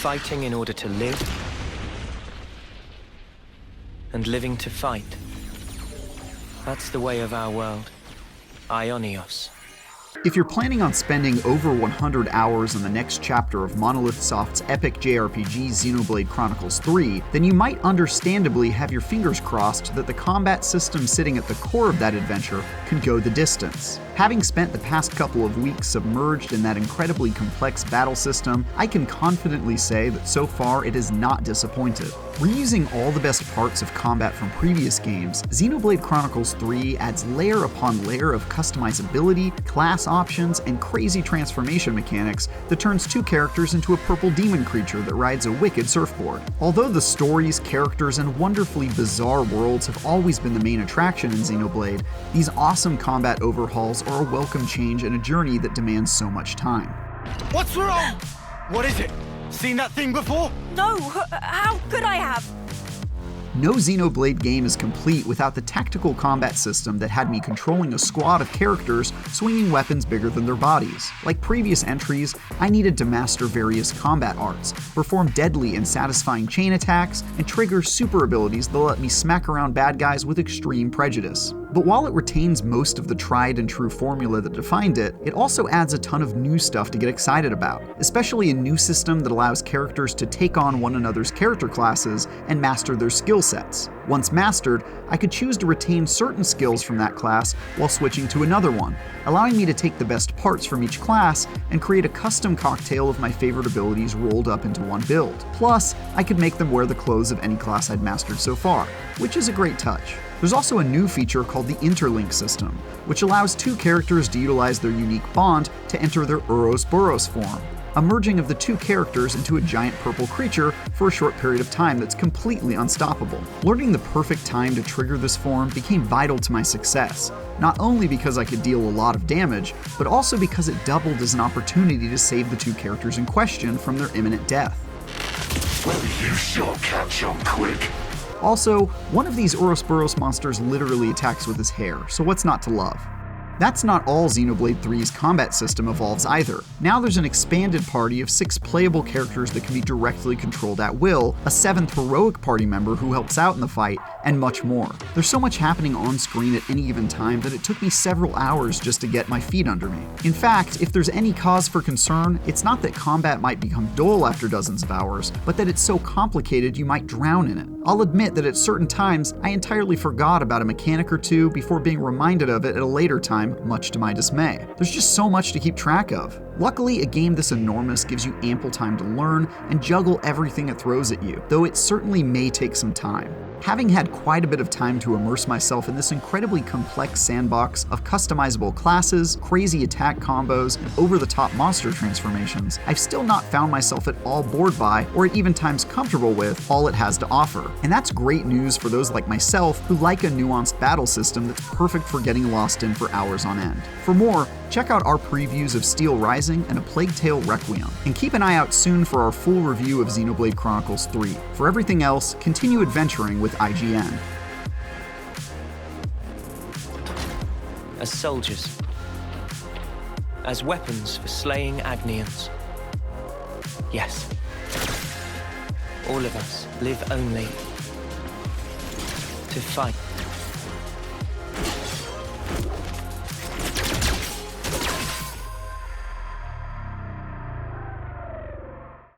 Fighting in order to live, and living to fight. That's the way of our world. Ionios. If you're planning on spending over 100 hours in the next chapter of Monolith Soft's epic JRPG Xenoblade Chronicles 3, then you might understandably have your fingers crossed that the combat system sitting at the core of that adventure can go the distance. Having spent the past couple of weeks submerged in that incredibly complex battle system, I can confidently say that so far it has not disappointed. Reusing all the best parts of combat from previous games, Xenoblade Chronicles 3 adds layer upon layer of customizability, class options, and crazy transformation mechanics that turns two characters into a purple demon creature that rides a wicked surfboard. Although the stories, characters, and wonderfully bizarre worlds have always been the main attraction in Xenoblade, these awesome combat overhauls are a welcome change in a journey that demands so much time. What's wrong? What is it? Seen that thing before? No, how could I have? No Xenoblade game is complete without the tactical combat system that had me controlling a squad of characters swinging weapons bigger than their bodies. Like previous entries, I needed to master various combat arts, perform deadly and satisfying chain attacks, and trigger super abilities that let me smack around bad guys with extreme prejudice. But while it retains most of the tried and true formula that defined it, it also adds a ton of new stuff to get excited about, especially a new system that allows characters to take on one another's character classes and master their skill sets. Once mastered, I could choose to retain certain skills from that class while switching to another one, allowing me to take the best parts from each class and create a custom cocktail of my favorite abilities rolled up into one build. Plus, I could make them wear the clothes of any class I'd mastered so far, which is a great touch. There's also a new feature called the Interlink system, which allows two characters to utilize their unique bond to enter their Ouroboros form, a merging of the two characters into a giant purple creature for a short period of time that's completely unstoppable. Learning the perfect time to trigger this form became vital to my success, not only because I could deal a lot of damage, but also because it doubled as an opportunity to save the two characters in question from their imminent death. Well, you sure catch on quick. Also, one of these Ouroboros monsters literally attacks with his hair, so what's not to love? That's not all Xenoblade 3's combat system evolves either. Now there's an expanded party of 6 playable characters that can be directly controlled at will, a 7th heroic party member who helps out in the fight, and much more. There's so much happening on screen at any given time that it took me several hours just to get my feet under me. In fact, if there's any cause for concern, it's not that combat might become dull after dozens of hours, but that it's so complicated you might drown in it. I'll admit that at certain times, I entirely forgot about a mechanic or two before being reminded of it at a later time, much to my dismay. There's just so much to keep track of. Luckily, a game this enormous gives you ample time to learn and juggle everything it throws at you, though it certainly may take some time. Having had quite a bit of time to immerse myself in this incredibly complex sandbox of customizable classes, crazy attack combos, and over-the-top monster transformations, I've still not found myself at all bored by, or at even times comfortable with, all it has to offer. And that's great news for those like myself who like a nuanced battle system that's perfect for getting lost in for hours on end. For more, check out our previews of Steel Rising and A Plague Tale Requiem, and keep an eye out soon for our full review of Xenoblade Chronicles 3. For everything else, continue adventuring with IGN. As soldiers, as weapons for slaying Agnians. Yes, all of us live only to fight.